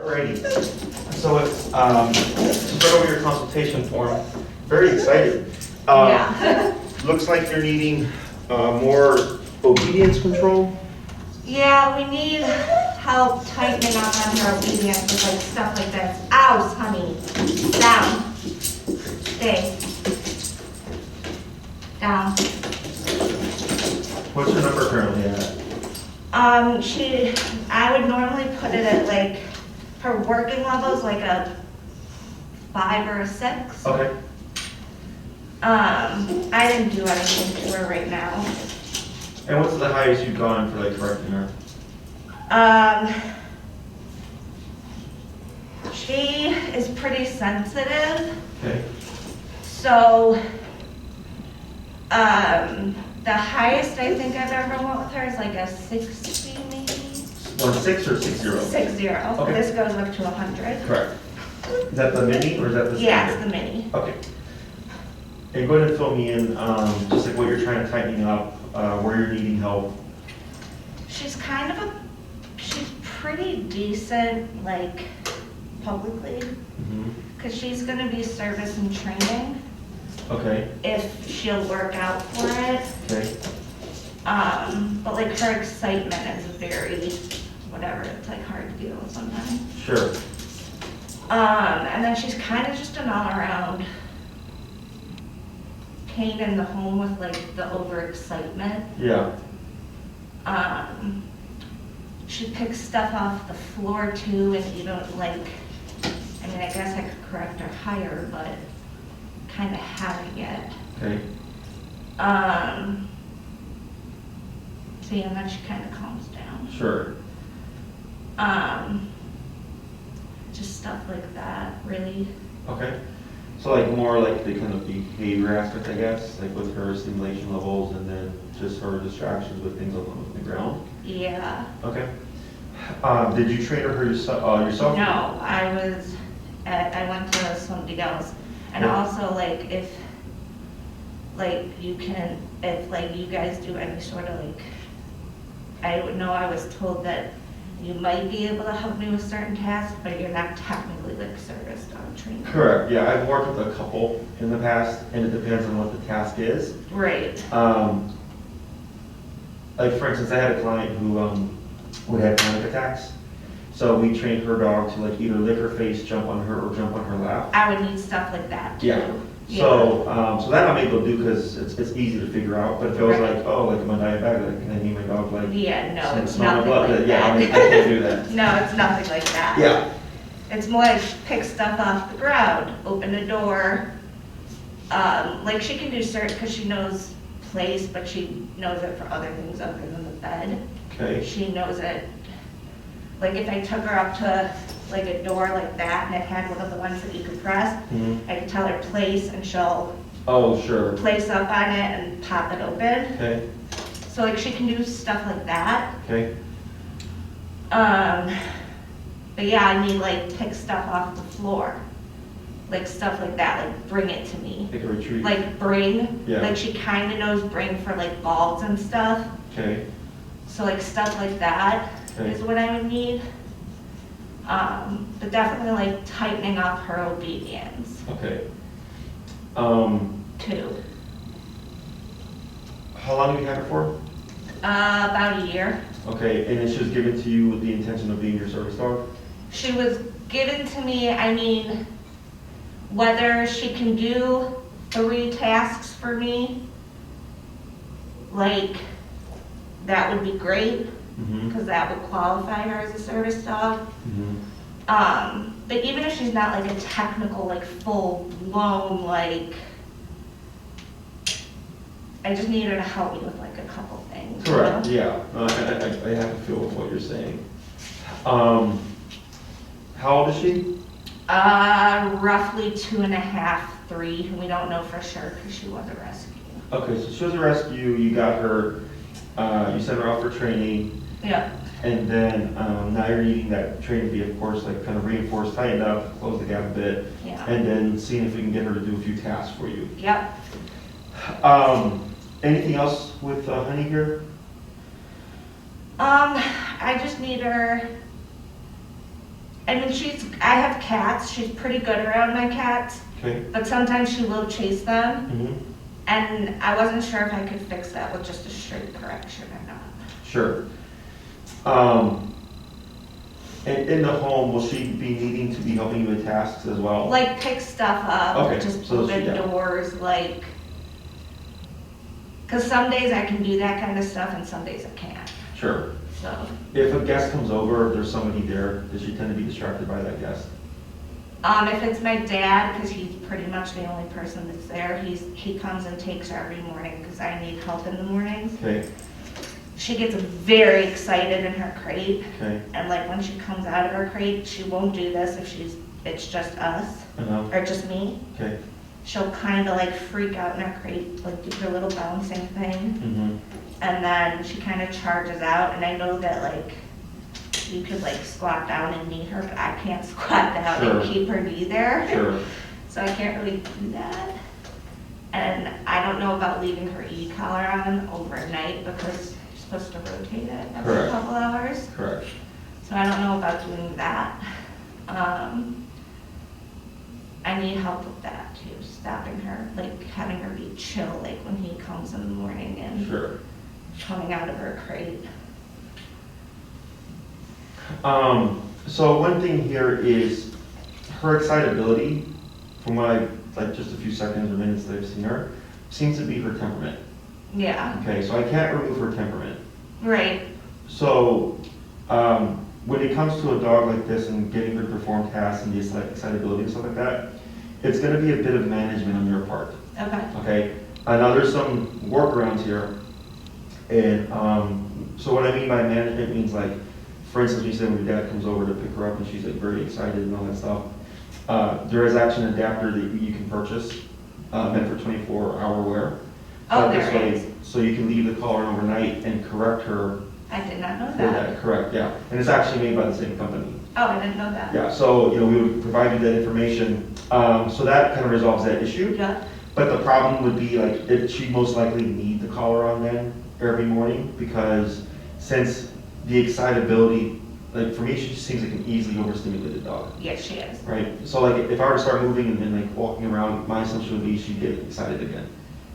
Alrighty, so it's, start over your consultation form, very excited. Yeah. Looks like you're needing more obedience control. Yeah, we need help tightening up on her obedience with like stuff like this. Ow, honey. Down. Stay. Down. What's your number currently at? I would normally put it at like, her working level is like a 5 or a 6. Okay. I didn't do anything to her right now. And what's the highest you've gone for like correcting her? She is pretty sensitive. Okay. So, the highest I think I've ever went with her is like a 60 maybe? 6 or 60? 60. Okay. This goes up to 100. Correct. Is that the mini or is that the Yeah, standard? it's the mini. Okay. And go ahead and fill me in, just like what you're trying to tighten up, where you're needing help. She's she's pretty decent, like, publicly, because she's gonna be service and training, Okay. if she'll work out for it. Okay. But like her excitement is very, whatever, it's like hard to deal with sometimes. Sure. And then she's kind of just an all-around pain in the home with like the overexcitement. Yeah. She picks stuff off the floor too, and you don't like, I mean, I guess I could correct her higher, but kind of haven't yet. Okay. See, and then she kind of calms down. Sure. Just stuff like that, really. Okay. So like more like the kind of behavior aspect, I guess, like with her stimulation levels and then just her distractions with things on the ground? Yeah. Okay. Did you train her yourself? No, I went to somebody else. And Yeah. also like if you guys do any sort of like, I was told that you might be able to help me with certain tasks, but you're not technically like service dog trained. Correct, yeah, I've worked with a couple in the past, and it depends on what the task is. Right. Like for instance, I had a client who would have panic attacks, so we trained her dog to like either lick her face, jump on her, or jump on her lap. I would need stuff like that too. Yeah. So that I'm able to do because it's easy to figure out. But if it was Right. like, oh, like I'm a diabetic, like, can I need my dog like Yeah, no, it's smell my nothing blood? like Yeah, I that. can't do that. No, it's nothing like that. Yeah. It's more like pick stuff off the ground, open a door. Like she can do certain, because she knows place, but she knows it for other things other than the bed. Okay. She knows it, like if I took her up to like a door like that and it had one of the ones that you could press, I could tell her place and she'll Oh, sure. place up on it and pop it open. Okay. So like she can do stuff like that. Okay. But yeah, I mean like pick stuff off the floor. Like stuff like that, like bring it to me. Take a retreat. Like bring, Yeah. like she kind of knows bring for like balls and stuff. Okay. So like stuff like that Okay. is what I would need. But definitely like tightening up her obedience Okay. too. How long have you had her for? About a year. Okay, and then she was given to you with the intention of being your service dog? She was given to me, I mean, whether she can do 3 tasks for me, like, that would be great, because that would qualify her as a service dog. But even if she's not like a technical, like full blown, like, I just need her to help me with like a couple things. Correct, you know? yeah. I have to feel with what you're saying. How old is she? Roughly 2.5, 3. We don't know for sure because she was a rescue. Okay, so she was a rescue, you got her, you sent her off for training, Yeah. and then now you're needing that training to be, of course, like kind of reinforced, tightened up, close the gap a bit, Yeah. and then seeing if we can get her to do a few tasks for you. Yep. Anything else with Honey here? I just need her I mean, I have cats, she's pretty good around my cats, Okay. but sometimes she will chase them. Mm-hmm. And I wasn't sure if I could fix that with just a straight correction or not. Sure. In the home, will she be needing to be helping you with tasks as well? Like pick stuff up, Okay, just so open yeah. doors, like, because some days I can do that kind of stuff and some days I can't, Sure. so. If a guest comes over, if there's somebody there, does she tend to be distracted by that guest? If it's my dad, because he's pretty much the only person that's there, he comes and takes her every morning because I need help in the mornings. Okay, She gets very excited in her crate, okay. and like when she comes out of her crate, she won't do this if it's just us, or just me. Okay. She'll kind of like freak out in her crate, like do her little bouncing thing, Mm-hmm. and then she kind of charges out, and I know that like you could like squat down and knee her, but I can't squat down Sure. and keep her knee there. Sure. So I can't really do that. And I don't know about leaving her e-collar on overnight because you're supposed to rotate it every Correct. couple hours. Correct. So I don't know about doing that. I need help with that too, stopping her, like having her be chill, like when he comes in the morning and Sure. coming out of her crate. So one thing here is her excitability, from what I, like just a few seconds or minutes that I've seen her, seems to be her temperament. Yeah, Okay, so I can't remove her temperament. right. So, when it comes to a dog like this and getting her to perform tasks and this like excitability and stuff like that, it's gonna be a bit of management on your part, Okay. okay? Now there's some workarounds here, and, so what I mean by management means like, for instance, you said when your dad comes over to pick her up and she's like very excited and all that stuff, there is actually an adapter that you can purchase, meant for 24-hour wear. Oh, This there way- is. So you can leave the collar on overnight and correct her I did not know for that. that, correct, yeah. And it's actually made by the same company. Oh, I didn't know that. Yeah, so, we would provide you that information. So that kind of resolves that issue. Yeah. But the problem would be like, if she most likely need the collar on then every morning, because since the excitability, like for me, she just seems like an easily overstimulated dog, Yes, she is. right? So like, if I were to start moving and like walking around, my assumption would be she'd get excited again,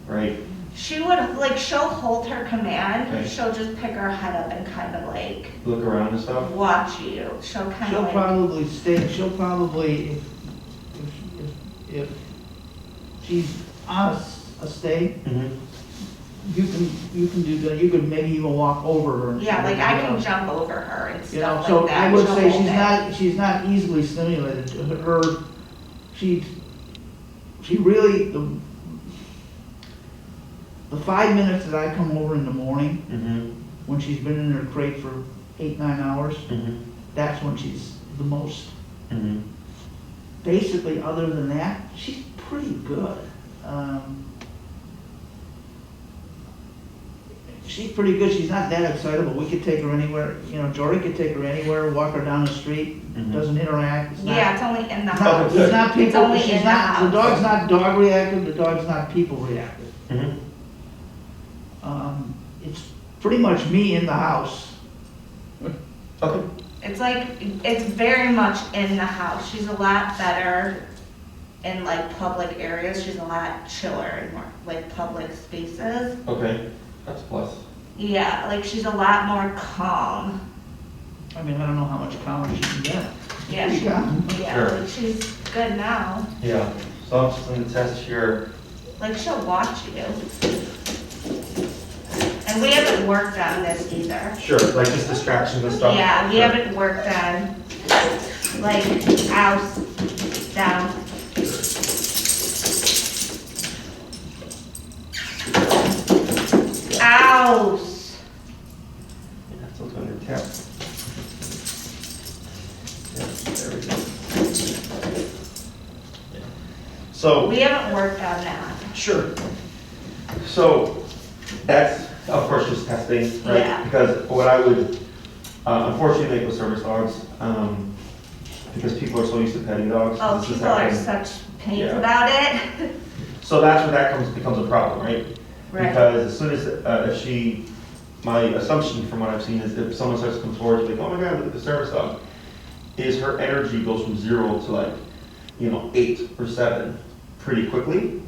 right? She would, like, she'll hold her command, Okay. she'll just pick her head up and kind of like Look around and stuff. watch you. She'll kind She'll of like, probably stay, if she's on a stay, Mm-hmm. you can do that, you could maybe even walk over her. and yeah, like I can you jump over her and know, stuff so like that. I would She'll say hold it. she's not easily stimulated. She really, the 5 minutes that I come over in the morning, Mm-hmm. when she's been in her crate for 8-9 hours, Mm-hmm. that's when she's the most. Mm-hmm. Basically, other than that, she's pretty good. She's pretty good. She's not that excitable. We could take her anywhere. Jordy could take her anywhere, walk her down the street. Mhm. Doesn't interact. It's not, Yeah, it's only in the it's not, house. it's not people. It's only she's in the not, house. the dog's not dog reactive. The dog's not people reactive. Mm-hmm. It's pretty much me in the house. Okay. It's like, it's very much in the house. She's a lot better in like public areas. She's a lot chiller in more like public spaces. Okay, that's a plus. Yeah, like she's a lot more calm. I mean, I don't know how much calmer she can get. Yeah, Pretty she, calm. yeah, Sure. like she's good now. Yeah, so I'm just gonna test here. Like she'll watch you. And we haven't worked on this either. Sure, like just distractions and stuff? Yeah, we Sure. haven't worked on like house down. Ows. Yeah, it's also under tap. Yeah, there we go. Yeah. So. We haven't worked on that. Sure. So that's, of course, just testing, right? Yeah. Because what I would, unfortunately, make with service dogs, because people are so used to petting dogs. Oh, this is people are happening. such pains Yeah. about it. So that's where that becomes a problem, right? Right. Because as soon as, my assumption from what I've seen is if someone starts to come towards, like, oh my God, look at the service dog. is her energy goes from 0 to like, 8 or 7 pretty quickly,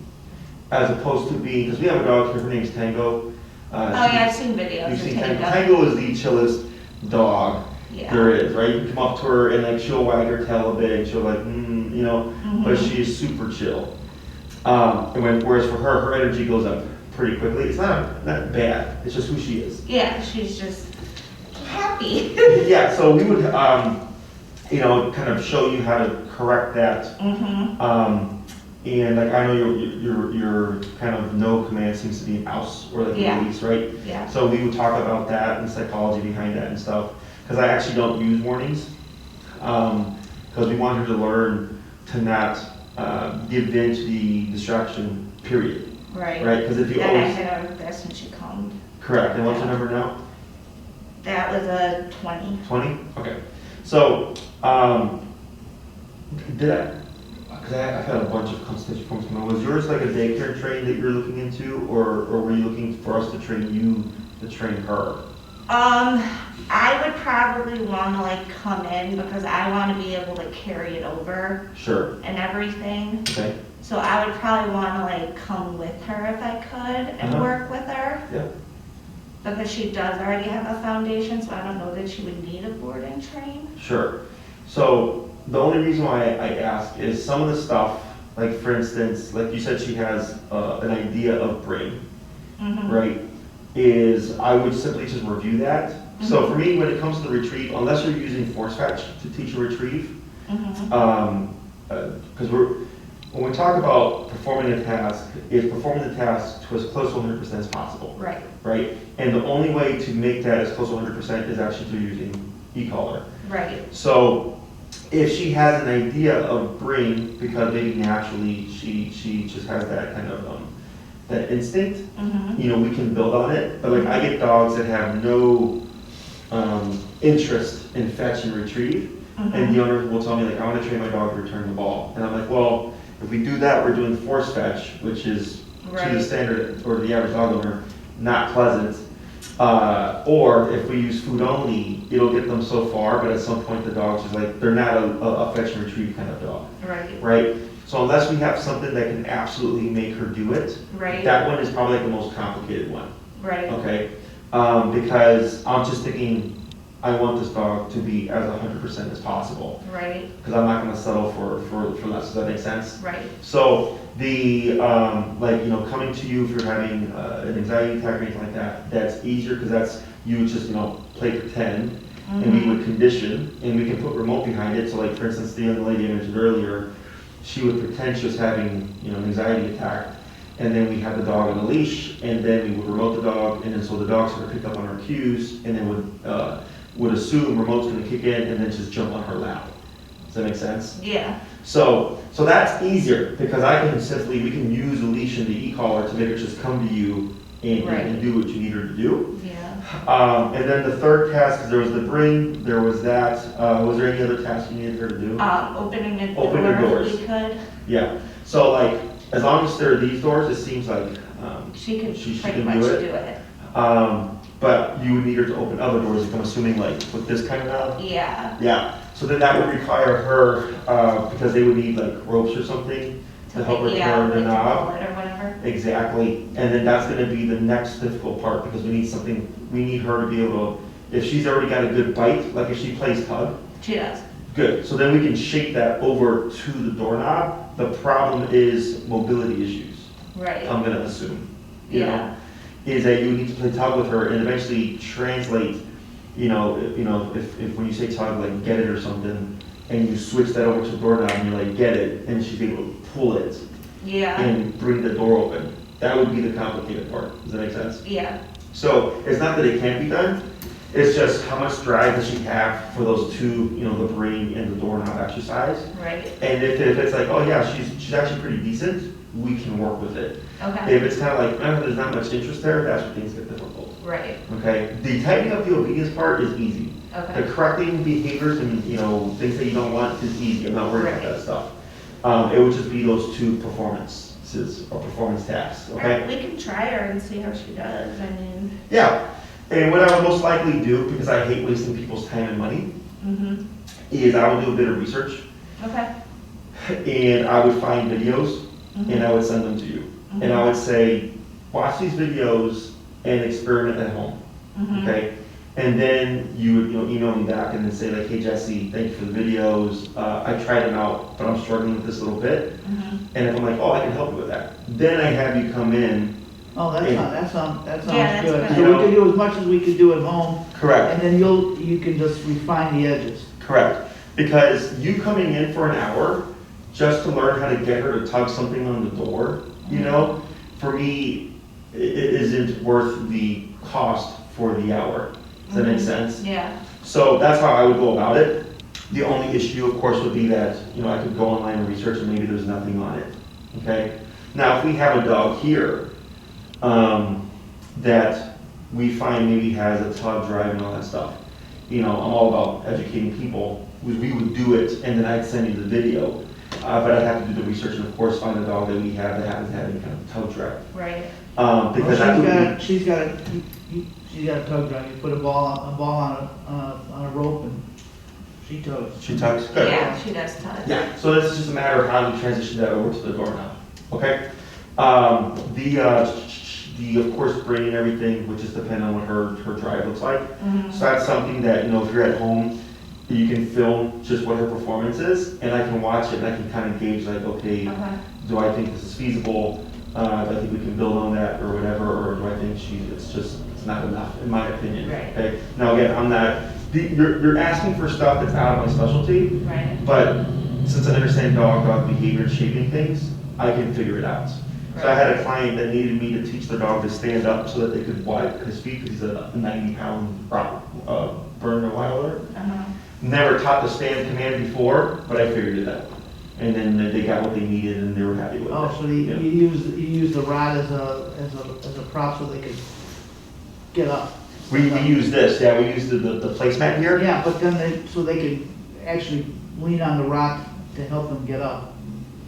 as opposed to being, because we have a dog here, her name's Tango. Oh, yeah, I've seen videos You've of seen Tango. Tango. Tango is the chillest dog Yeah. there is, right? You can come up to her and like she'll wag her tail a bit, she'll like, but she is super chill. Whereas for her, her energy goes up pretty quickly. It's not bad, it's just who she is. Yeah, she's just happy. Yeah, so we would, kind of show you how to correct that. And like I know your kind of no command seems to be ouse or like Yeah. release, right? Yeah. So we would talk about that and psychology behind that and stuff. Because I actually don't use warnings. Because we want her to learn to not give in to the distraction, period. Right. Right? Because if you That I always. had her there since she calmed. Correct. And what's your number now? That was a 20. 20? Okay. So, because I've had a bunch of consultation forms come in. Was yours like a daycare train that you're looking into, or were you looking for us to train you to train her? I would probably want to like come in because I want to be able to carry it over Sure. and everything. Okay. So I would probably want to like come with her if I could and work with her. Yeah. Because she does already have a foundation, so I don't know that she would need a board and train. Sure. So the only reason why I ask is some of the stuff, like for instance, like you said, she has an idea of brain, right? Is I would simply just review that. So for me, when it comes to the retrieve, unless you're using force fetch to teach a retrieve, because when we talk about performing a task, it's performing the task to as close to 100% as possible. Right. Right? And the only way to make that as close to 100% is actually through using e-collar. Right. So if she has an idea of brain, because maybe naturally she just has that kind of that instinct, we can build on it. But like I get dogs that have no interest in fetch and retrieve, and the owner will tell me like, I want to train my dog to return the ball, and I'm like, well, if we do that, we're doing force fetch, which is to the standard or the average dog owner not pleasant. Or if we use food only, it'll get them so far, but at some point the dog's just like, they're not a fetch and retrieve kind of dog. Right. Right? So unless we have something that can absolutely make her do it, that one is probably like the most complicated one. Right. Okay? Because I'm just thinking, I want this dog to be as 100% as possible. Right. Because I'm not going to settle for less. Does that make sense? Right. So the, coming to you if you're having an anxiety attack or anything like that, that's easier because that's, you would just, play pretend, and we would condition, and we can put remote behind it. So like, for instance, the young lady I mentioned earlier, she would pretend she was having, an anxiety attack, and then we had the dog on a leash, and then we would remote the dog, and then so the dog sort of picked up on our cues, and then would assume remote's going to kick in, and then just jump on her lap. Does that make sense? Yeah. So that's easier because we can use a leash and the e-collar to make her just come to you and do what you need her to do. Yeah. And then the third task, because there was the bring, there was that. Was there any other task you needed her to do? Opening the door. Open the doors. If we could. Yeah. So like, as long as there are these doors, it seems like She can she pretty can much do do it. it. But you would need her to open other doors, I'm assuming like with this kind of knob? Yeah. Yeah. So then that would require her, because they would need like ropes or something to help her turn the knob. Pull it or whatever. Exactly. And then that's gonna be the next difficult part because we need her to be able to, if she's already got a good bite, like if she plays tug, She does. good. So then we can shape that over to the doorknob. The problem is mobility issues, Right. I'm gonna assume. Yeah. Is that you need to play tug with her and eventually translate, if when you say tug, like get it or something, and you switch that over to the doorknob and you're like, get it, and she's able to pull it Yeah. and bring the door open. That would be the complicated part. Does that make sense? Yeah. So it's not that it can't be done, it's just how much drive does she have for those two, the bring and the doorknob exercise. Right. And if it's like, oh yeah, she's actually pretty decent, we can work with it. Okay. If it's kind of like, there's not much interest there, that's where things get difficult. Right. Okay? The tightening up the obedience part is easy. Okay. The correcting behaviors and, things that you don't want is easy. I'm not worried about that stuff. It would just be those two performances or performance tasks, okay? We can try her and see how she does. I mean. Yeah. And what I would most likely do, because I hate wasting people's time and money, is I would do a bit of research, Okay. and I would find videos, Mhm. and I would send them to you. And I would say, watch these videos and experiment at home, Mhm. okay? And then you would, email me back and then say like, hey Jesse, thank you for the videos. I tried them out, but I'm struggling with this a little bit. Mhm. And if I'm like, oh, I can help you with that, then I have you come in. Oh, that Yeah. sounds Yeah, good. that's So good. we can do as much as we could do at home, Correct, and then you can just refine the edges. correct. Because you coming in for an hour just to learn how to get her to tug something on the door, for me, it isn't worth the cost for the hour. Does that make sense? Yeah. So that's how I would go about it. The only issue, of course, would be that, I could go online and research and maybe there's nothing on it, okay? Now, if we have a dog here, that we find maybe has a tug drive and all that stuff, I'm all about educating people. We would do it and then I'd send you the video. But I'd have to do the research and of course find a dog that we have that happens to have any kind of tug drive. Right. Because that would be, she's got a tug drive. You put a ball on a rope and she tugs. she tugs, good. Yeah, she does tug. Yeah, so it's just a matter of how we transition that over to the door now, okay? The of course, brain and everything, which is dependent on what her drive looks like. Mhm. So that's something that, if you're at home, you can film just what her performance is, and I can watch it and I can kind of gauge like, okay, Okay. do I think this is feasible? Do I think we can build on that or whatever, or do I think it's not enough, in my opinion, Right. okay? Now again, I'm not, you're asking for stuff that's out of my specialty, Right. but since I understand dog behavior and shaping things, I can figure it out. So I had a client that needed me to teach their dog to stand up so that they could wipe his feet because he's a 90-pound Berner Wilder. Uh-huh. Never taught the stand command before, but I figured it out. And then they got what they needed and they were happy with it. Oh, so Yeah. you use the rod as a prop so they could get up. We use this, yeah, we use the placemat here. Yeah, but then so they could actually lean on the rock to help them get up.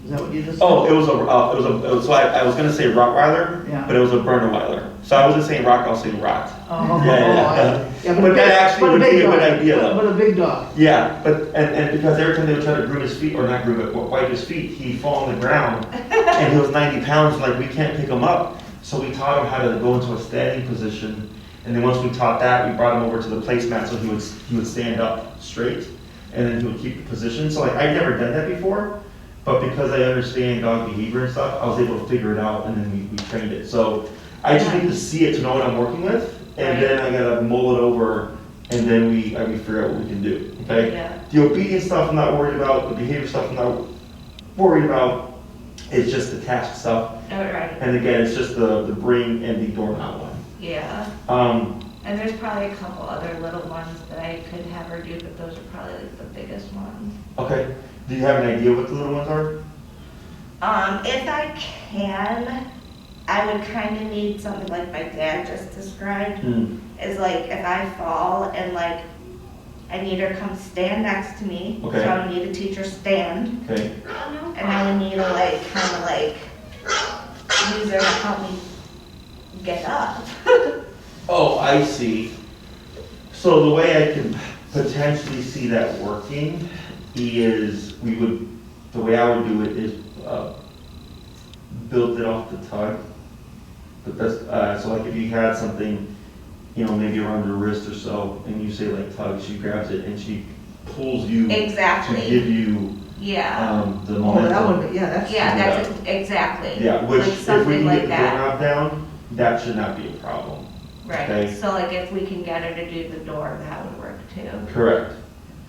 Is that what you just said? Oh, so I was gonna say Rottweiler, Yeah. but it was a Berner Weiler. So I wasn't saying rock, I was saying rot. Oh, Yeah. yeah, But that actually would be a good idea though. But a big dog. Yeah, but, and because every time they would try to groom his feet, or not groom it, wipe his feet, he'd fall on the ground. And he was 90 pounds, like we can't pick him up. So we taught him how to go into a standing position. And then once we taught that, we brought him over to the placemat so he would stand up straight. And then he would keep the position. So like, I'd never done that before. But because I understand dog behavior and stuff, I was able to figure it out and then we trained it. So I just need to see it to know what I'm working with. And then I gotta mull it over and then we figure out what we can do, okay? Yeah. The obedience stuff I'm not worried about, the behavior stuff I'm not worried about. It's just the task stuff. All right. And again, it's just the bring and the doorknob one. Yeah. And there's probably a couple other little ones that I could have her do, but those are probably like the biggest ones. Okay, do you have an idea what the little ones are? If I can, I would kind of need something like my dad just described. Is like if I fall and like I need her to come stand next to me. Okay. So I would need to teach her stand. Okay, And I would need to like kind of like use her to help me get up. oh, I see. So the way I can potentially see that working is the way I would do it is build it off the tug. But that's, so like if you had something, maybe around your wrist or so, and you say like tug, she grabs it and she pulls you Exactly. to give you Yeah. the Oh, momentum. that would, yeah, that's. Yeah, that's exactly. Yeah, which Like if we something can like get the that. doorknob down, that should not be a problem. Right. Okay. So like if we can get her to do the door, that would work too. Correct.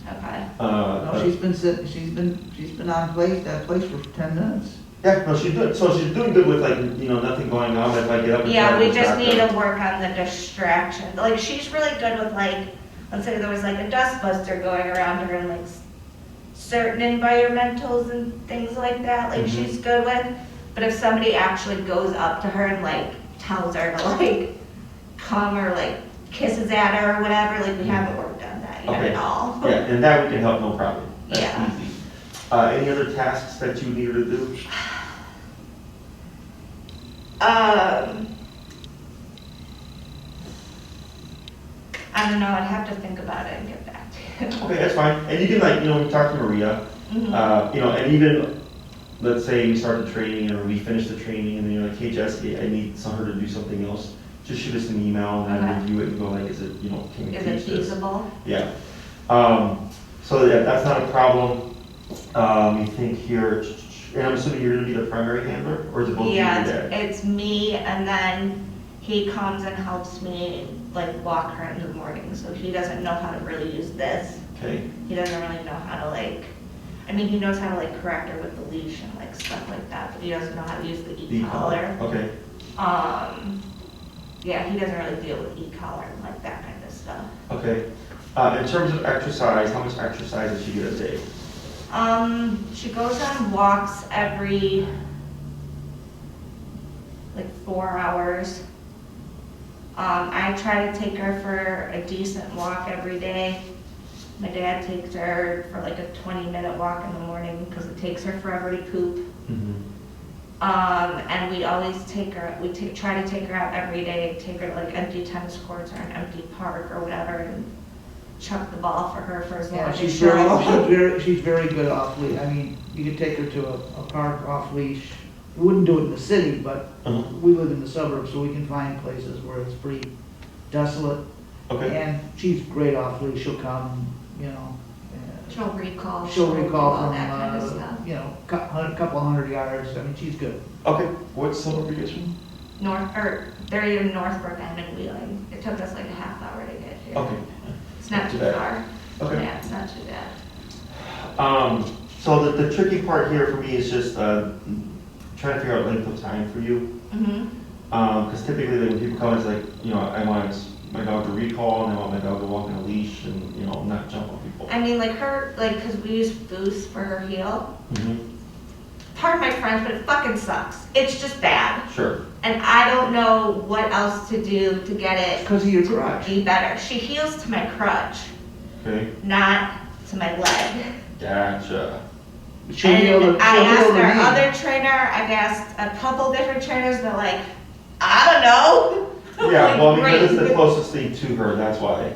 Okay. No, she's been sitting, she's been on that place for 10 minutes. Yeah, no, she's doing, so she's doing good with like, nothing going on, but if I get up and Yeah, try we to just distract need her- to work on the distraction. Like she's really good with like, let's say there was like a dust buster going around her in like certain environmentals and things like that, like Mhm. she's good with. But if somebody actually goes up to her and like tells her to like come or like kisses at her or whatever, like we haven't worked on that yet Okay. at all. Yeah, and that we can help, no problem. That's Yeah. easy. Any other tasks that you need her to do? I don't know, I'd have to think about it and get back to you. Okay, that's fine. And you can like, you know, we talk to Maria, Mhm. you know, and even, let's say we start the training or we finish the training and then you're like, hey Jesse, I need her to do something else. Just shoot us an email and I Okay. review it and go like, is it, you know, can we Is teach it this? feasible? Yeah. So yeah, that's not a problem. You think here, and I'm assuming you're gonna be the primary handler, or is it both you Yeah, and your dad? it's me, and then he comes and helps me, like, walk her in the morning, so he doesn't know how to really use this. Okay, He doesn't really know how to, like, I mean, he knows how to, like, correct her with the leash and, like, stuff like that, but he doesn't know how to use the e-collar. okay, Yeah, he doesn't really deal with e-collar and, like, that kind of stuff. okay. In terms of exercise, how much exercise does she get a day? She goes on walks every, like, 4 hours. I try to take her for a decent walk every day. My dad takes her for like a 20-minute walk in the morning because it takes her forever to poop. And we always take her, try to take her out every day, take her to like empty tennis courts or an empty park or whatever and chuck the ball for her for as long Yeah, as she's she'll. she's very good off leash. I mean, you could take her to a park off leash. We wouldn't do it in the city, but Uh-huh. we live in the suburbs, so we can find places where it's pretty desolate. Okay, And she's great off leash. She'll come, you know. She'll recall. She'll do recall all from, that kind of stuff. you know, a couple hundred yards. I mean, she's good. okay. What's suburb are you guys from? They're in Northbrook and in Wheeling. It took us like a half hour to get here. Okay, It's not too bad. far. okay. Yeah, it's not too bad. So the tricky part here for me is just trying to figure out length of time for you. Mm-hmm. Because typically when people come, it's like, you know, I want my dog to recall and I want my dog to walk in a leash and, you know, not jump on people. I mean, like her, like, because we use Boost for her heel. Mhm. Pardon my French, but it fucking sucks. It's just bad. Sure. And I don't know what else to do to get it Because of your to crutch. be better. She heals to my crutch, Okay, not to my leg. gotcha. She'll be able to, And I she'll be asked able to our read. other trainer, I've asked a couple different trainers, they're like, I don't know. Yeah, Like, well, because it's great. the closest thing to her, that's why.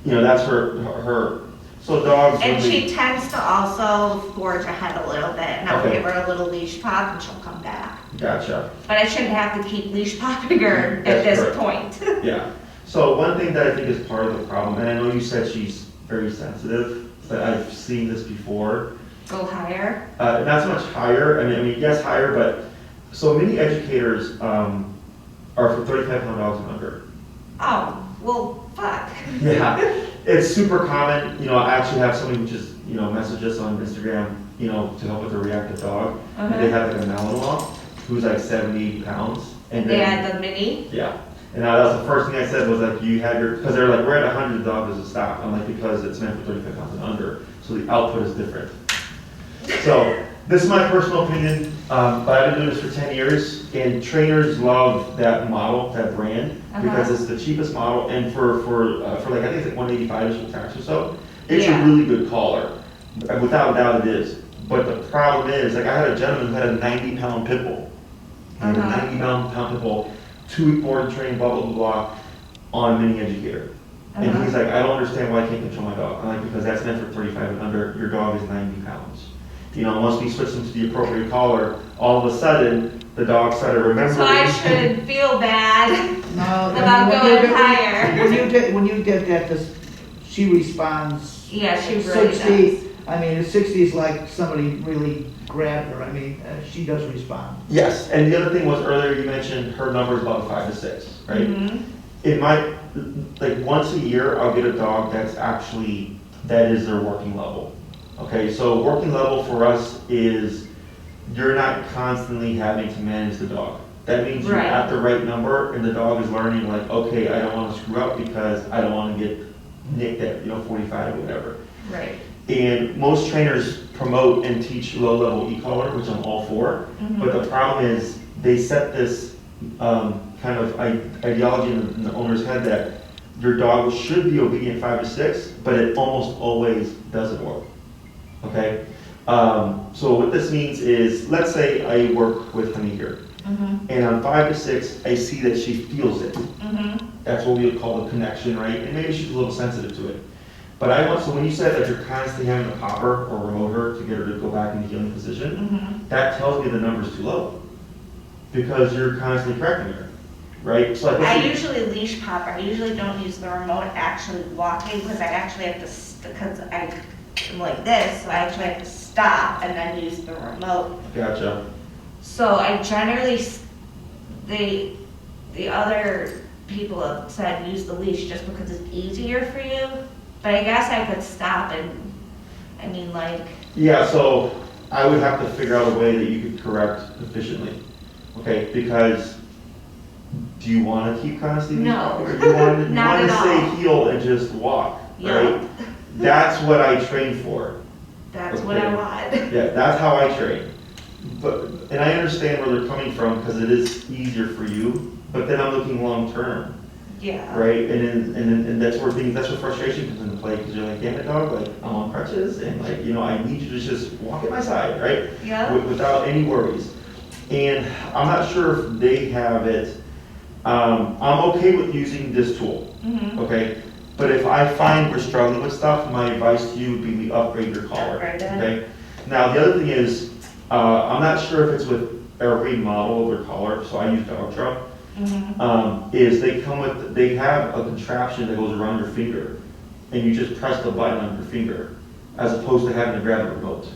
You know, that's her, so dogs. when And they- she tends to also forge ahead a little bit, and I'll Okay. give her a little leash pop and she'll come back. Gotcha, But I shouldn't have to keep leash popping her That's at this correct. point. yeah. So one thing that I think is part of the problem, and I know you said she's very sensitive, but I've seen this before. Go higher. Not so much higher, I mean, yes, higher, but, so many educators are for 35-pound dogs and under. Oh, well, fuck. Yeah, it's super common, you know, I actually have somebody who just, you know, message us on Instagram, you know, to help with a reactive dog. And they have like a Malinois, who's like 70, 80 pounds. And they had the mini. Yeah, and that was the first thing I said was like, you have your, because they're like, we're at 100 dogs as a stop. I'm like, because it's meant for 35 pounds and under, so the output is different. So, this is my personal opinion, but I've been doing this for 10 years, and trainers love that model, that brand, because it's the cheapest model, and for like, I think it's like 185-ish with tax or so, it's Yeah. a really good collar. Without a doubt it is. But the problem is, like I had a gentleman who had a 90-pound pit bull. He had a 90-pound pit bull, 2-week board and train, blah, blah, blah, blah, on mini educator. And he's like, I don't understand why I can't control my dog. I'm like, because that's meant for 35 and under, your dog is 90 pounds. You know, once we switch them to the appropriate collar, all of a sudden, the dog started remembering. So I should feel bad No, about when going you- higher. When you get that, she responds. Yeah, she really 60, does. I mean, 60 is like somebody really grabbed her. I mean, she does respond. Yes, and the other thing was earlier you mentioned her number is about 5 to 6, right? Mhm. It might, like once a year, I'll get a dog that is their working level. Okay, so working level for us is you're not constantly having to manage the dog. That means you're Right. at the right number and the dog is learning like, okay, I don't want to screw up because I don't want to get nicked at, 45 or whatever. Right. And most trainers promote and teach low-level e-collar, which I'm all for. But the problem is they set this kind of ideology in the owner's head that your dog should be obedient 5 to 6, but it almost always doesn't work. Okay? So what this means is, let's say I work with Honey here, and on 5 to 6, I see that she feels it. That's what we would call the connection, right? And maybe she's a little sensitive to it. But so when you said that you're constantly having to pop her or remote her to get her to go back in the healing position, that tells me the number's too low. Because you're constantly correcting her, right? So I usually leash pop. I usually don't use the remote actually walking because I actually have to, because I'm like this, so I actually have to stop and then use the remote. Gotcha. So I generally, the other people have said use the leash just because it's easier for you. But I guess I could stop and, I mean, like. Yeah, so I would have to figure out a way that you could correct efficiently. Okay, because do you want to keep constantly? No, Or you want to not at stay all. healed and just walk, right? Yep. That's what I train for. That's what I want. Yeah, that's how I train. And I understand where they're coming from because it is easier for you, but then I'm looking long term, Yeah. right? And that's where frustration comes into play because you're like, damn it, dog, like I'm on crutches and like, I need you to just walk at my side, right? Yeah. Without any worries. And I'm not sure if they have it. I'm okay with using this tool, okay? But if I find we're struggling with stuff, my advice to you would be we upgrade your collar, Upgrade it. okay? Now, the other thing is, I'm not sure if it's with every model of their collar, so I use Ultra, is they have a contraption that goes around your finger, and you just press the button on your finger, as opposed to having to grab a remote.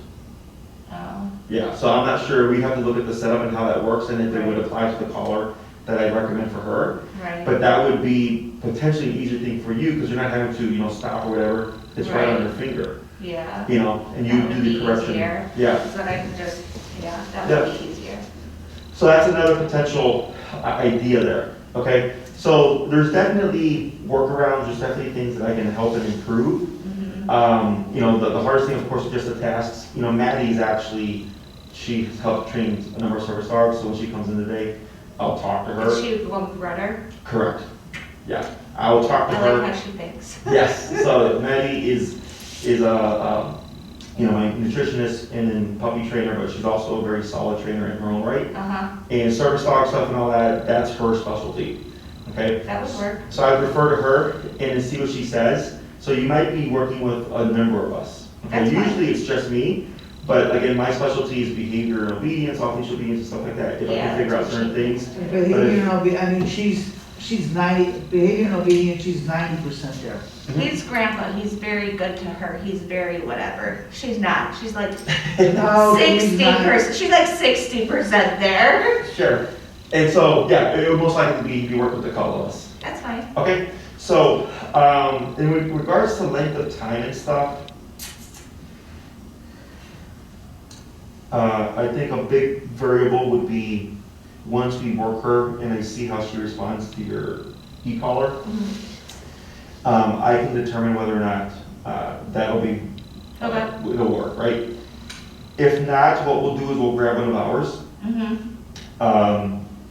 Oh. Yeah, so I'm not sure, we have to look at the setup and how that works, and if it would apply to the collar that I recommend for her. Right. But that would be potentially an easier thing for you, because you're not having to, stop or whatever, it's right on your finger, Yeah. and you That would do be the correction. easier. Yeah, So that I can just, that would be easier. so that's another potential idea there, okay? So there's definitely workarounds, there's definitely things that I can help and improve. The hardest thing, of course, is just the tasks. Maddie's actually, she's helped train a number of service dogs, so when she comes in today, I'll talk to her. Is she the one with rudder? Correct. Yeah, I will talk to I her. like how she thinks. Yes, so Maddie is my nutritionist and then puppy trainer, but she's also a very solid trainer in her own right. And service dog stuff and all that, that's her specialty, okay? That would work. So I refer to her and then see what she says. So you might be working with a number of us. Okay, That's fine. usually it's just me, but again, my specialty is behavior and obedience, off-leash obedience and stuff like that. If I Yeah, can figure out that's certain what things. Behavior and obedience, I mean, she's 90, behavior and obedience, she's 90% there. He's grandpa, he's very good to her, he's very whatever. She's not, she's like No, he's not. 60%, she's like 60% there. Sure. And so, yeah, it would most likely be you work with a couple of us. That's fine. Okay, so in regards to length of time and stuff, I think a big variable would be once we work her and I see how she responds to your e-collar, I can determine whether or not that'll be, it'll work, right? If not, what we'll do is we'll grab one of ours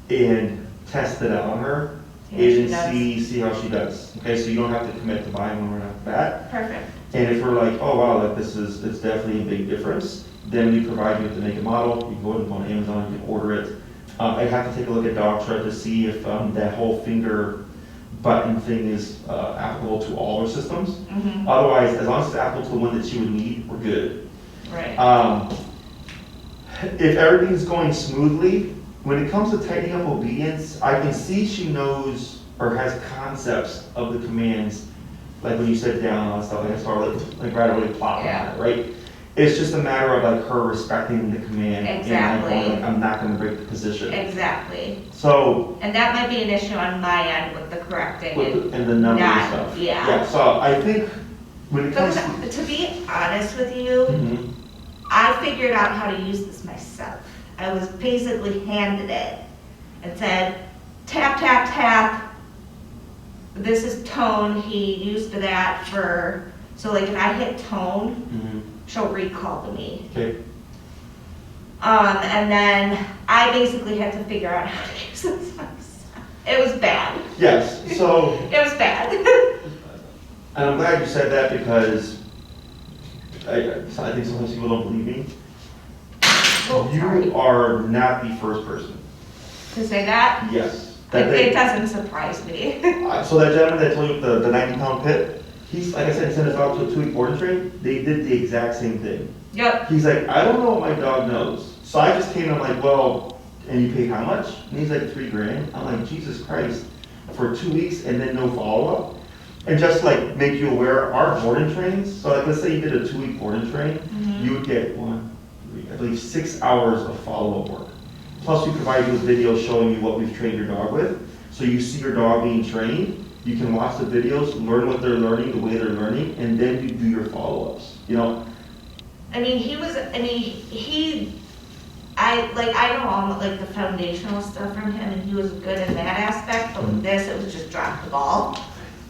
and test it out on her and see how she does. Okay, so you don't have to commit to buying one right off the bat. Perfect. And if we're like, oh wow, like it's definitely a big difference, then we provide you with the make and model. You can go ahead and go on Amazon, you can order it. I have to take a look at Dogtra to see if that whole finger button thing is applicable to all our systems. Otherwise, as long as it's applicable to the one that she would need, we're good. Right. If everything's going smoothly, when it comes to tightening up obedience, I can see she knows or has concepts of the commands, like when you sit down and stuff, like I start like right away plopping on it, right? It's just a matter of like her respecting the command. Exactly. And like, I'm not gonna break the position. Exactly. So. And that might be an issue on my end with the correcting. And the number not, and stuff. Yeah. Yeah, so I think when it comes Because to be honest with you, Mhm. I figured out how to use this myself. I was basically handed it and said, tap, tap, tap. This is tone. He used that for, so like if I hit tone, she'll recall to me. Okay. And then I basically had to figure out how to use this myself. It was bad. Yes, so, It was bad. and I'm glad you said that because I think sometimes people don't believe me. Oh, sorry. You are not the first person. To say that? Yes. It doesn't surprise me. So that gentleman that told you the 90-pound pit, He's, like I said, he sent us out to a 2-week board and train. They did the exact same thing. Yep. He's like, I don't know what my dog knows. So I just came and I'm like, well, and you paid how much? And he's like, $3,000. I'm like, Jesus Christ, for 2 weeks and then no follow-up? And just like make you aware, our board and trains, so like let's say you did a 2-week board and train, you would get I believe 6 hours of follow-up work. Plus we provide you with videos showing you what we've trained your dog with. So you see your dog being trained, you can watch the videos, learn what they're learning, the way they're learning, and then you do your follow-ups, you know? I know all like the foundational stuff from him, and he was good in that aspect, but with this, it was just drop the ball.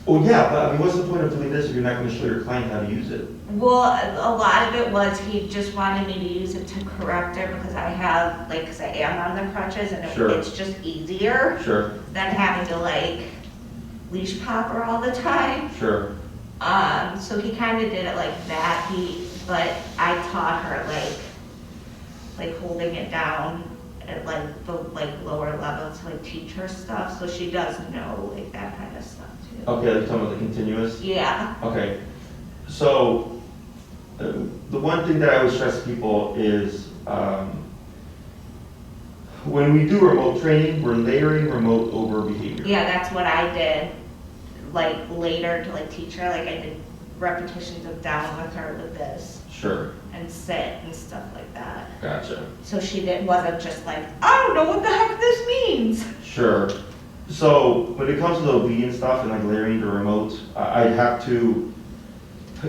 Oh yeah, but I mean, what's the point of doing this if you're not gonna show your client how to use it? Well, a lot of it was he just wanted me to use it to correct it because I have, like, because I am on the crutches and Sure. it's just easier Sure, than having to like leash pop her all the time. sure. So he kind of did it like that. But I taught her like holding it down at like the lower levels to like teach her stuff, so she does know like that kind of stuff too. Okay, like talking about the continuous? Yeah. Okay, so the one thing that I always stress to people is when we do remote training, we're layering remote over behavior. Yeah, that's what I did, like later to like teach her, like I did repetitions of down with her with this Sure, and sit and stuff like that. gotcha. So wasn't just like, I don't know what the heck this means. Sure. So when it comes to the obedience stuff and like layering the remote, I'd have to,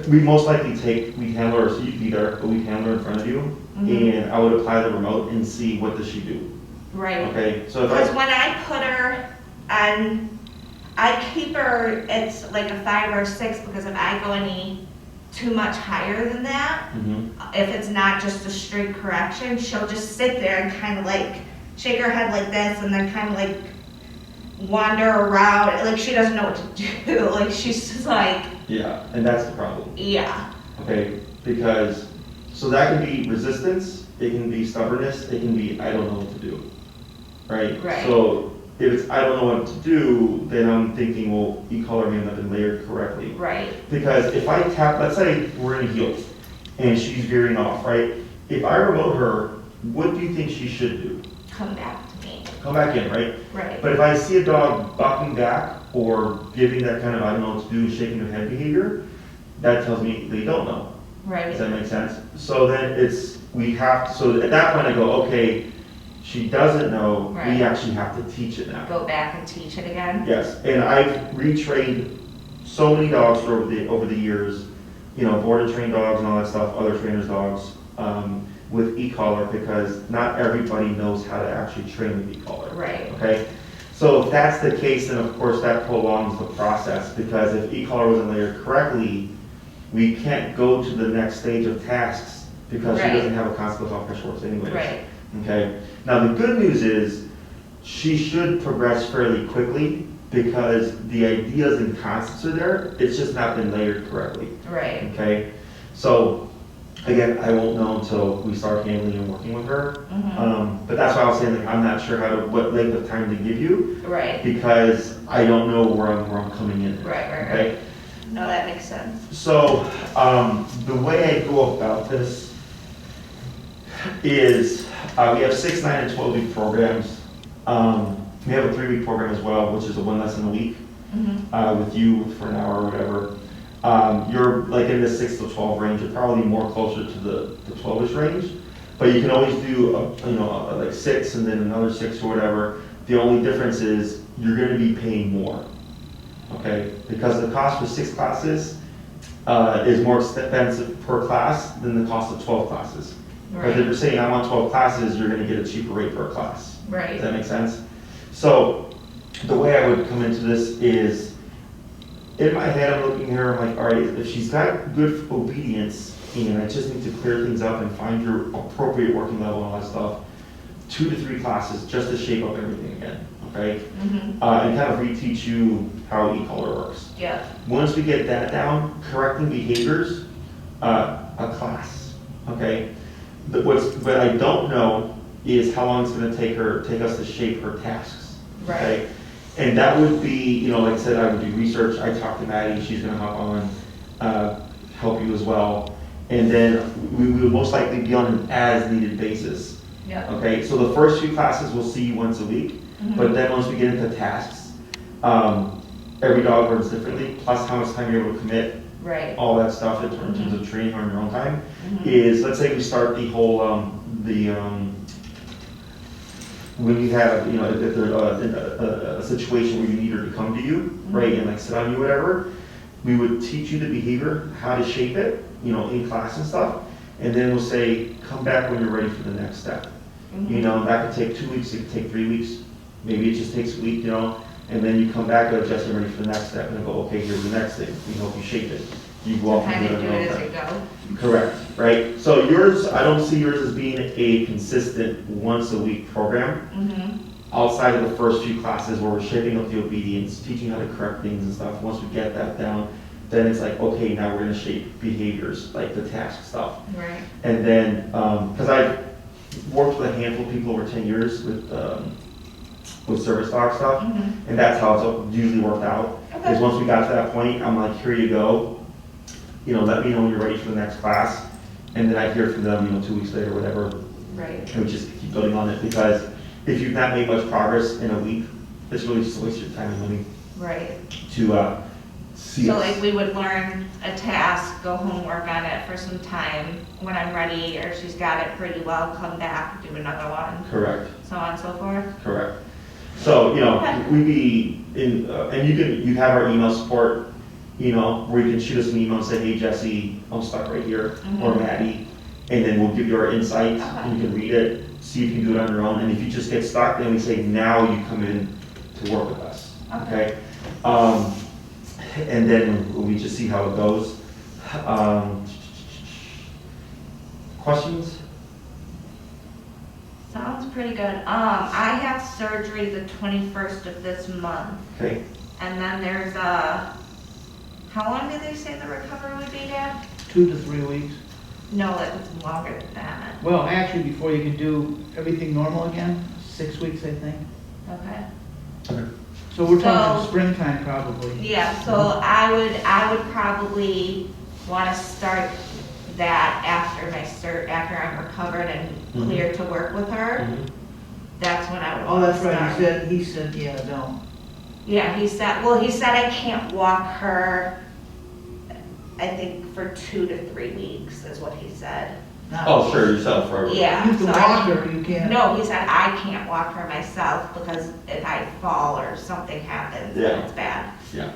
we most likely we'd handle her, so you'd be there, but we'd handle her in front of you, and I would apply the remote and see what does she do. Right. Okay, so if Because when I put her on, I keep her, it's like a 5 or 6, because if I go any too much higher than that, if it's not just a straight correction, she'll just sit there and kind of like shake her head like this and then kind of like wander around, like she doesn't know what to do, like she's just like. Yeah, and that's the problem. Yeah. Okay, because, so that can be resistance, it can be stubbornness, it can be I don't know what to do, right? Right. So if it's I don't know what to do, then I'm thinking, well, e-collar may not have been layered correctly. Right. Because if I tap, let's say we're in heels and she's veering off, right? If I remote her, what do you think she should do? Come back to me. Come back in, right? Right. But if I see a dog bucking back or giving that kind of I don't know what to do, shaking their head behavior, that tells me they don't know. Right. Does that make sense? So then so at that point I go, okay, she doesn't know, Right. we actually have to teach it now. Go back and teach it again. Yes, and I've retrained so many dogs over the years, you know, board and trained dogs and all that stuff, other trainers' dogs, with e-collar, because not everybody knows how to actually train with e-collar. Right. Okay? So if that's the case, then of course that prolongs the process, because if e-collar wasn't layered correctly, we can't go to the next stage of tasks because Right. she doesn't have a concept of how pressure works anyways. Right. Okay? Now the good news is she should progress fairly quickly because the ideas and concepts are there, it's just not been layered correctly. Right. Okay? So again, I won't know until we start handling and working with her. But that's why I was saying, like, I'm not sure what length of time to give you Right. because I don't know where I'm coming in. Right. Okay? No, that makes sense. So the way I go about this is we have 6, 9, and 12-week programs. We have a 3-week program as well, which is a 1 lesson a week with you for an hour or whatever. You're like in the 6 to 12 range. You're probably more closer to the 12-ish range, but you can always do like 6 and then another 6 or whatever. The only difference is you're going to be paying more, okay? Because the cost for 6 classes is more expensive per class than the cost of 12 classes. Because if Right. you're saying I want 12 classes, you're going to get a cheaper rate per class. Right. Does that make sense? So the way I would come into this is, in my head, I'm looking at her, I'm like, all right, if she's got good obedience, and I just need to clear things up and find your appropriate working level and all that stuff, 2 to 3 classes just to shape up everything again, okay? And kind of reteach you how e-collar works. Yeah. Once we get that down, correcting behaviors, a class, okay? But what I don't know is how long it's gonna take us to shape her tasks, okay? And that would be, like I said, I would do research, I talk to Maddie, she's gonna hop on, well. And then we will most likely be on an as-needed basis. Yeah. Okay, so the first few classes we'll see you once a week, but then once we get into tasks, every dog learns differently, plus how much time you're able to commit, Right. all that stuff in terms of training on your own time, is, let's say we start the whole, when you have, you know, if there's a situation where you need her to come to you, right, and like sit on you, whatever, we would teach you the behavior, how to shape it, you know, in class and stuff, and then we'll say, come back when you're ready for the next step. You know, that could take 2 weeks, it could take 3 weeks, maybe it just takes a week, you know, and then you come back and adjust and ready for the next step, and go, okay, here's the next thing, we help you shape it. You go off and Kind do of it do on it your as own you time. go. Correct, right? So yours, I don't see yours as being a consistent once a week program. Outside of the first few classes where we're shaping up the obedience, teaching how to correct things and stuff, once we get that down, then it's like, okay, now we're gonna shape behaviors, like the task stuff. Right. And then, because I've worked with a handful of people over 10 years with service dog stuff, and that's how it's usually worked out. Okay. Is once we got to that point, I'm like, here you go, you know, let me know when you're ready for the next class, and then I hear from them, you know, 2 weeks later, whatever, Right. and we just keep building on it, because if you've not made much progress in a week, it's really just a waste of your time and money Right. to see. So it. like we would learn a task, go home, work on it for some time. When I'm ready or she's got it pretty well, come back, do another one, Correct. so on and so forth. Correct. So, you know, Okay. we'd be in, and you have our email support, you know, where you can shoot us an email and say, hey, Jesse, I'm stuck right here, or Maddie, and then we'll give you our insight, and you can read it, see if you can do it on your own, and if you just get stuck, then we say, now you come in to work with us, okay? And then we just see how it goes. Questions? Sounds pretty good. I have surgery the 21st of this month, Okay, and then there's how long did they say the recovery would be, Dad? 2 to 3 weeks. No, it was longer than that. Well, actually, before you can do everything normal again, 6 weeks, I think. Okay. So we're talking So- springtime probably. Yeah, so I would probably want to start that after after I'm recovered and clear to work with her. That's when I would Oh, want to that's start. right, he said, yeah, don't. Yeah, he said I can't walk her, I think for 2 to 3 weeks is what he said. oh, sure, yourself forever. Yeah. You can so walk I mean- her, you can't. No, he said I can't walk her myself because if I fall or something happens, then Yeah. it's bad. Yeah.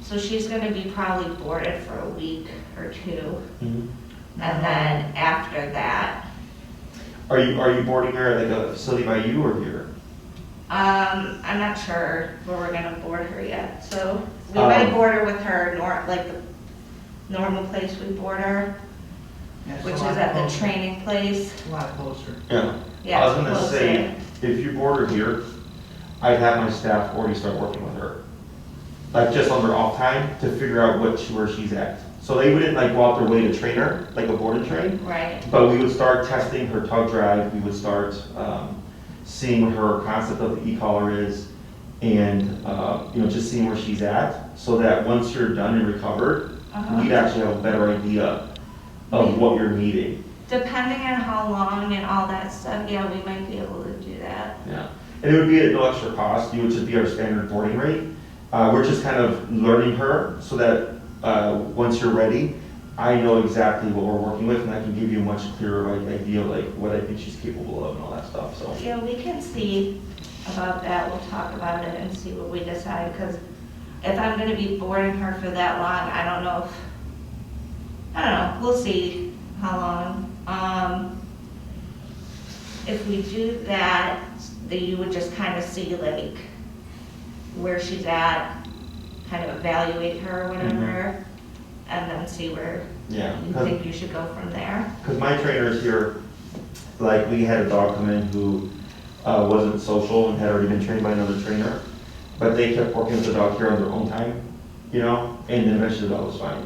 So she's gonna be probably boarded for a week or 2, Mhm. and then after that, Are you boarding her at like a facility by you or here? I'm not sure where we're gonna board her yet, so we might board her with her like the normal place we board her, Yeah, it's a which is lot at the closer. training place. A lot closer. Yeah. Yeah, I was gonna closer. say, if you board her here, I'd have my staff already start working with her. Like just on their off time to figure out where she's at. So they wouldn't like go out their way to train her, like a board and train, Right, but we would start testing her tug drive, we would start seeing what her concept of the e-collar is, and you know, just seeing where she's at, so that once you're done and recovered, we'd actually have a better idea of what you're needing. depending on how long and all that stuff, yeah, we might be able to do that. Yeah, and it would be at no extra cost, you would just be our standard boarding rate. We're just kind of learning her so that once you're ready, I know exactly what we're working with, and I can give you a much clearer idea of like what I think she's capable of and all that stuff, so. Yeah, we can see about that, we'll talk about it and see what we decide, because if I'm gonna be boarding her for that long, I don't know, we'll see how long. If we do that, then you would just kind of see like where she's at, kind of evaluate her or whatever, and then see where Yeah, you think you should go from there. because my trainers here, like we had a dog come in who wasn't social and had already been trained by another trainer, but they kept working with the dog here on their own time, you know, and then eventually the dog was fine.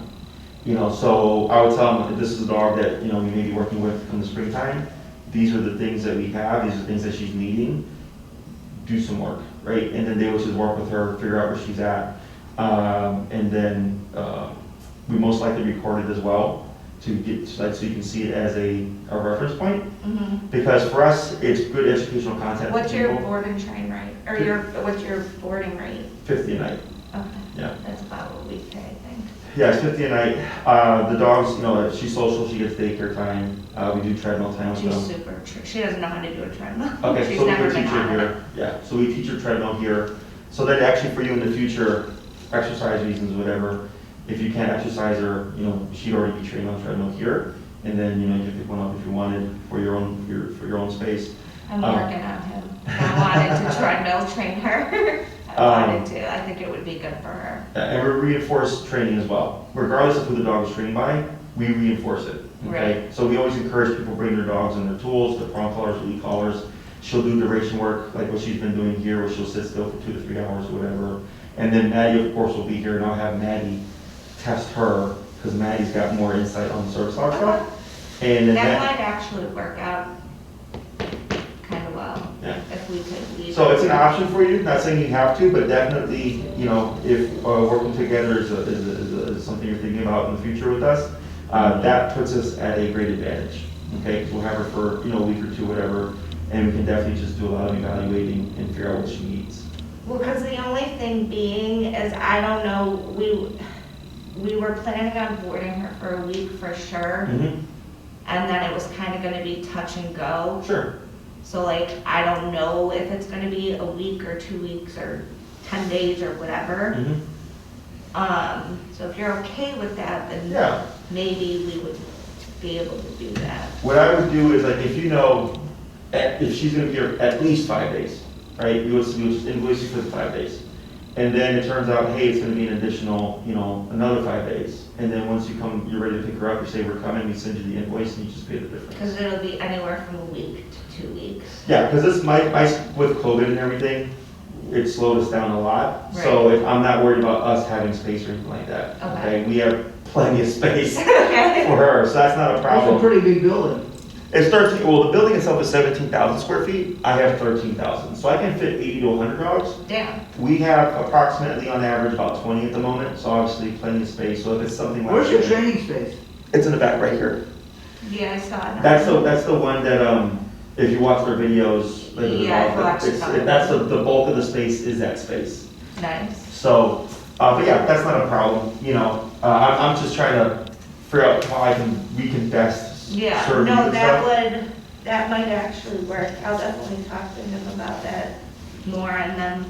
You know, so I would tell them, if this is a dog that, you know, we may be working with in the springtime, these are the things that we have, these are the things that she's needing, do some work, right? And then they would just work with her, figure out where she's at, and then we most likely record it as well to get, so you can see it as a reference point. Mhm. Because for us, it's good educational content. for What's your people. board and train rate, or what's your boarding rate? 50 a night. Okay. Yeah. That's about what we pay, I think. Yeah, it's 50 a night. The dogs, she's social, she gets daycare time. We do treadmill time with She's them. super, she doesn't know how to do a treadmill. Okay, She's so we never can been teach her on it. here. Yeah, so we teach her treadmill here. So that actually for you in the future, exercise reasons, whatever, if you can't exercise her, she'd already be trained on treadmill here. And then, you can pick one up if you wanted for your own space. I'm working on him. I wanted to treadmill train her. I wanted to. I think it would be good for her. And we reinforce training as well. Regardless of who the dog is trained by, we reinforce it. Okay? So we always encourage people to bring their dogs and their tools, the prong collars, lead collars. She'll do duration work, like what she's been doing here, where she'll sit still for 2 to 3 hours or whatever. And then Maddie, of course, will be here, and I'll have Maddie test her, because Maddie's got more insight on the service dog stuff. And then That might actually work out kind of well. Yeah. If we could leave. So it's an option for you, not saying you have to, but definitely, if working together is something you're thinking about in the future with us, that puts us at a great advantage. Okay, because we'll have her for, a week or two, whatever, and we can definitely just do a lot of evaluating and figure out what she needs. Well, because the only thing being is, I don't know, we were planning on boarding her for a week for sure. Mm-hmm. And then it was kind of gonna be touch and go. Sure. So I don't know if it's gonna be a week or 2 weeks or 10 days or whatever. Mm-hmm. So if you're okay with that, then Yeah. maybe we would be able to do that. What I would do is, if if she's gonna be here at least 5 days, right? We would just invoice you for the 5 days. And then it turns out, hey, it's gonna be an additional, another 5 days. And then once you're ready to pick her up, you say, we're coming, we send you the invoice, and you just pay the difference. Because it'll be anywhere from a week to 2 weeks. Yeah, because with COVID and everything, it slowed us down a lot. So I'm not worried about us having space or anything like that. Okay. We have plenty of space Okay. for her, so that's not a It's a problem. pretty big building. It's 13, well, the building itself is 17,000 square feet. I have 13,000, so I can fit 80 to 100 dogs. Damn. We have approximately on average about 20 at the moment, so obviously plenty of space. So if it's something like Where's your training space? it's in the back right here. Yeah, I saw that. That's the one that if you watch our videos, Yeah, I've watched some. that's the bulk of the space is that space. Nice. So, but yeah, that's not a problem. I'm just trying to figure out how we can best Yeah, serve you no, and stuff. that might actually work. I'll definitely talk to him about that more. And then,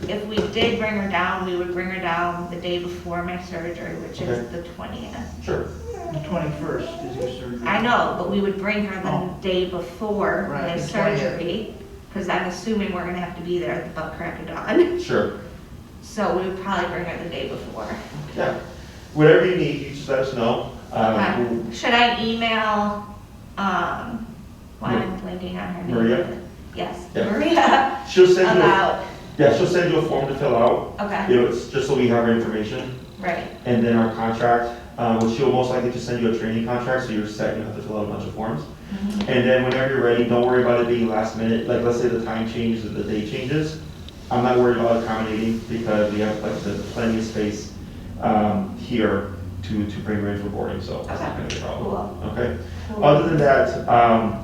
if we did bring her down, we would bring her down the day before my surgery, which is Okay. the 20th. Sure. The 21st is your surgery. I know, but we would bring her the Oh. day before Right, the the 20th. surgery, because I'm assuming we're gonna have to be there at the butt crack of dawn. Sure. So we would probably bring her the day before. Yeah. Whatever you need, you just let us know. Okay. Should I email, why I'm blanking on her name? Maria? Yes, Yeah. Maria, She'll send you. about, She'll send you a form to fill out. okay, It's just so we have her information, right, and then our contract, which she'll most likely just send you a training contract, so you're set. You don't have to fill out a bunch of forms. mhm, And then whenever you're ready, don't worry about it being last minute. Like, let's say the time changes or the date changes. I'm not worried about accommodating because we have, like I said, plenty of space here to bring her in for boarding, so that's not gonna be a problem. Okay? cool. Other than that,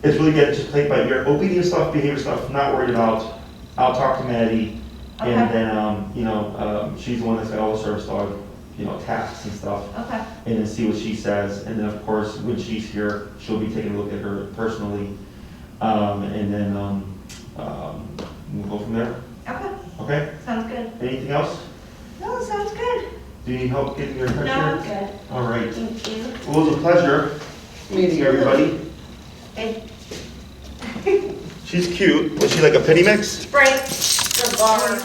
it's really good, just play by ear. Obedience stuff, behavior stuff, not worried about. I'll talk to Maddie, and Okay. then, she's the one that's got all the service dog, tasks and stuff. Okay, And then see what she says, and then of course, when she's here, she'll be taking a look at her personally, and then, we'll go from there, okay, okay? sounds good. Anything else? No, sounds good. Do you need help getting your picture? No, I'm good. All right. Thank you. Well, it was a pleasure meeting everybody. Hey, She's cute. Was she like a penny mix? Sprite, the bar.